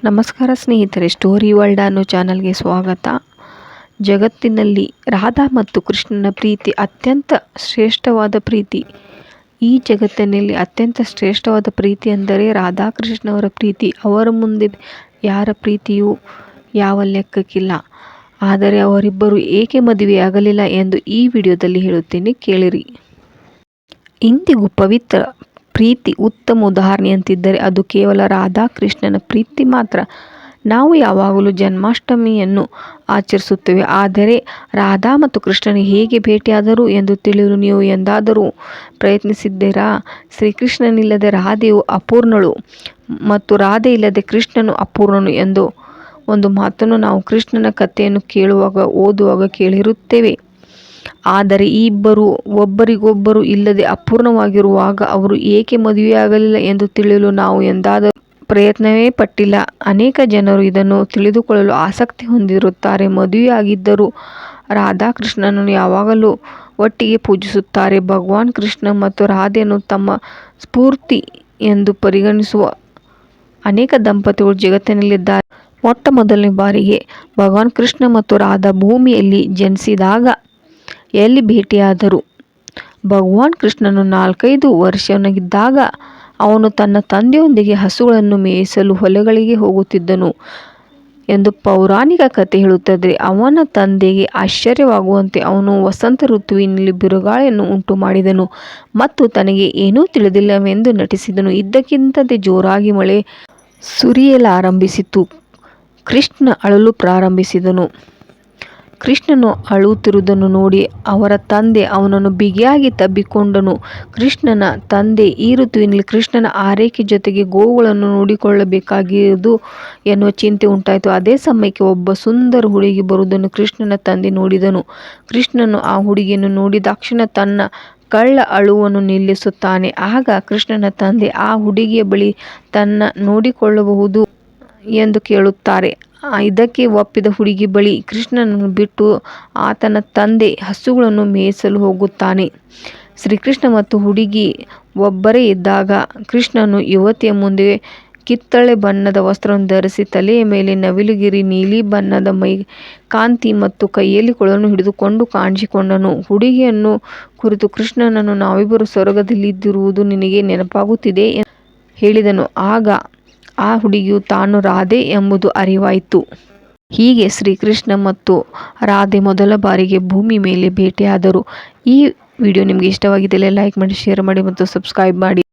ನಮಸ್ಕಾರ ಸ್ನೇಹಿತರೆ, story world ಅನ್ನೋ ಚಾನಲ್ಗೆ ಸ್ವಾಗತ. ಜಗತ್ತಿನಲ್ಲಿ ರಾಧಾ ಮತ್ತು ಕೃಷ್ಣನ ಪ್ರೀತಿ ಅತ್ಯಂತ ಶ್ರೇಷ್ಠವಾದ ಪ್ರೀತಿ. ಈ ಜಗತ್ತಿನಲ್ಲಿ ಅತ್ಯಂತ ಶ್ರೇಷ್ಠವಾದ ಪ್ರೀತಿ ಅಂದರೆ ರಾಧಾಕೃಷ್ಣವರ ಪ್ರೀತಿ. ಅವರ ಮುಂದೆ ಯಾರ ಪ್ರೀತಿಯೂ ಯಾವ ಲೆಕ್ಕಕ್ಕಿಲ್ಲ. ಆದರೆ ಅವರಿಬ್ಬರು ಏಕೆ ಮದುವೆಯಾಗಲಿಲ್ಲ ಎಂದು ಈ ವಿಡಿಯೋದಲ್ಲಿ ಹೇಳುತ್ತೇನೆ, ಕೇಳಿರಿ. ಇಂದಿಗೂ ಪವಿತ್ರ ಪ್ರೀತಿ ಉತ್ತಮ ಉದಾಹರಣೆಯಂತಿದ್ದರೆ ಅದು ಕೇವಲ ರಾಧಾಕೃಷ್ಣನ ಪ್ರೀತಿ ಮಾತ್ರ. ನಾವು ಯಾವಾಗಲೂ ಜನ್ಮಾಷ್ಟಮಿಯನ್ನು ಆಚರಿಸುತ್ತೇವೆ. ಆದರೆ ರಾಧಾ ಮತ್ತು ಕೃಷ್ಣನು ಹೇಗೆ ಭೇಟಿಯಾದರು ಎಂದು ತಿಳಿಯಲು ನೀವು ಎಂದಾದರೂ ಪ್ರಯತ್ನಿಸಿದ್ದೀರಾ? ಶ್ರೀಕೃಷ್ಣನಿಲ್ಲದೆ ರಾಧೆಯು ಅಪೂರ್ಣಳು ಮತ್ತು ರಾಧೆ ಇಲ್ಲದೆ ಕೃಷ್ಣನು ಅಪೂರ್ಣನು ಎಂದು ಒಂದು ಮಾತನ್ನು ನಾವು ಕೃಷ್ಣನ ಕಥೆಯನ್ನು ಕೇಳುವಾಗ, ಓದುವಾಗ ಕೇಳಿರುತ್ತೇವೆ. ಆದರೆ ಈ ಇಬ್ಬರು ಒಬ್ಬರಿಗೊಬ್ಬರು ಇಲ್ಲದೆ ಅಪೂರ್ಣವಾಗಿರುವಾಗ ಅವರು ಏಕೆ ಮದುವೆಯಾಗಲಿಲ್ಲ ಎಂದು ತಿಳಿಯಲು ನಾವು ಎಂದಾದರೂ ಪ್ರಯತ್ನವೇ ಪಟ್ಟಿಲ್ಲ. ಅನೇಕ ಜನರು ಇದನ್ನು ತಿಳಿದುಕೊಳ್ಳಲು ಆಸಕ್ತಿ ಹೊಂದಿರುತ್ತಾರೆ. ಮದುವೆಯಾಗಿದ್ದರೂ ರಾಧಾಕೃಷ್ಣನನ್ನು ಯಾವಾಗಲೂ ಒಟ್ಟಿಗೆ ಪೂಜಿಸುತ್ತಾರೆ. ಭಗವಾನ್ ಕೃಷ್ಣ ಮತ್ತು ರಾಧೆಯನ್ನು ತಮ್ಮ ಸ್ಫೂರ್ತಿ ಎಂದು ಪರಿಗಣಿಸುವ ಅನೇಕ ದಂಪತಿಗಳು ಜಗತ್ತಿನಲ್ಲಿದ್ದಾರೆ. ಮೊಟ್ಟ ಮೊದಲನೇ ಬಾರಿಗೆ ಭಗವಾನ್ ಕೃಷ್ಣ ಮತ್ತು ರಾಧಾ ಭೂಮಿಯಲ್ಲಿ ಜನಿಸಿದಾಗ ಎಲ್ಲಿ ಭೇಟಿಯಾದರು? ಭಗವಾನ್ ಕೃಷ್ಣನು 4-5 ವರ್ಷದವನಾಗಿದ್ದಾಗ ಅವನು ತನ್ನ ತಂದೆಯೊಂದಿಗೆ ಹಸುಗಳನ್ನು ಮೇಯಿಸಲು ಹೊಲಗಳಿಗೆ ಹೋಗುತ್ತಿದ್ದನು ಎಂದು ಪೌರಾಣಿಕ ಕಥೆ ಹೇಳುತ್ತದೆ. ಅವನ ತಂದೆಗೆ ಆಶ್ಚರ್ಯವಾಗುವಂತೆ ಅವನು ವಸಂತ ಋತುವಿನಲ್ಲಿ ಬಿರುಗಾಳಿಯನ್ನು ಉಂಟು ಮಾಡಿದನು ಮತ್ತು ತನಗೆ ಏನೂ ತಿಳಿದಿಲ್ಲವೆಂದು ನಟಿಸಿದನು. ಇದ್ದಕ್ಕಿದ್ದಂತೆ ಜೋರಾಗಿ ಮಳೆ ಸುರಿಯಲಾರಂಭಿಸಿತು. ಕೃಷ್ಣ ಅಳಲು ಪ್ರಾರಂಭಿಸಿದನು. ಕೃಷ್ಣನು ಅಳುತ್ತಿರುವುದನ್ನು ನೋಡಿ ಅವರ ತಂದೆ ಅವನನ್ನು ಬಿಗಿಯಾಗಿ ತಬ್ಬಿಕೊಂಡನು. ಕೃಷ್ಣನ ತಂದೆ ಈ ಋತುವಿನಲ್ಲಿ ಕೃಷ್ಣನ ಆರೈಕೆ ಜೊತೆಗೆ ಗೋವುಗಳನ್ನು ನೋಡಿಕೊಳ್ಳಬೇಕಾಗಿರುವುದು ಎನ್ನುವ ಚಿಂತೆ ಉಂಟಾಯಿತು. ಅದೇ ಸಮಯಕ್ಕೆ ಒಬ್ಬ ಸುಂದರ ಹುಡುಗಿ ಬರುವುದನ್ನು ಕೃಷ್ಣನ ತಂದೆ ನೋಡಿದನು. ಕೃಷ್ಣನು ಆ ಹುಡುಗಿಯನ್ನು ನೋಡಿದಾಕ್ಷಣ ತನ್ನ ಕಳ್ಳ ಅಳುವನ್ನು ನಿಲ್ಲಿಸುತ್ತಾನೆ. ಆಗ ಕೃಷ್ಣನ ತಂದೆ ಆ ಹುಡುಗಿಯ ಬಳಿ ತನ್ನ ನೋಡಿಕೊಳ್ಳಬಹುದು ಎಂದು ಕೇಳುತ್ತಾರೆ. ಇದಕ್ಕೆ ಒಪ್ಪಿದ ಹುಡುಗಿ ಬಳಿ ಕೃಷ್ಣನನ್ನು ಬಿಟ್ಟು ಆತನ ತಂದೆ ಹಸುಗಳನ್ನು ಮೇಯಿಸಲು ಹೋಗುತ್ತಾನೆ. ಶ್ರೀಕೃಷ್ಣ ಮತ್ತು ಹುಡುಗಿ ಒಬ್ಬರೇ ಇದ್ದಾಗ ಕೃಷ್ಣನು ಯುವತಿಯ ಮುಂದೆ ಕಿತ್ತಳೆ ಬಣ್ಣದ ವಸ್ತ್ರವನ್ನು ಧರಿಸಿ ತಲೆಯ ಮೇಲೆ ನವಿಲುಗಿರಿ ನೀಲಿ ಬಣ್ಣದ ಮೈ ಕಾಂತಿ ಮತ್ತು ಕೈಯಲ್ಲಿ ಕೊಳನ್ನು ಹಿಡಿದುಕೊಂಡು ಕಾಣಿಸಿಕೊಂಡನು. ಹುಡುಗಿಯನ್ನು ಕುರಿತು ಕೃಷ್ಣನನ್ನು ನಾವಿಬ್ಬರು ಸ್ವರ್ಗದಲ್ಲಿದ್ದಿರುವುದು ನಿನಗೆ ನೆನಪಾಗುತ್ತಿದೆ ಎಂದು ಹೇಳಿದನು. ಆಗ ಆ ಹುಡುಗಿಯು ತಾನು ರಾಧೆ ಎಂಬುದು ಅರಿವಾಯಿತು. ಹೀಗೆ ಶ್ರೀಕೃಷ್ಣ ಮತ್ತು ರಾಧೆ ಮೊದಲ ಬಾರಿಗೆ ಭೂಮಿ ಮೇಲೆ ಭೇಟಿಯಾದರು. ಈ ವಿಡಿಯೋ ನಿಮಗೆ ಇಷ್ಟವಾಗಿದ್ದಲ್ಲಿ ಲೈಕ್ ಮಾಡಿ, ಶೇರ್ ಮಾಡಿ ಮತ್ತು ಸಬ್ಸ್ಕ್ರೈಬ್ ಮಾಡಿ.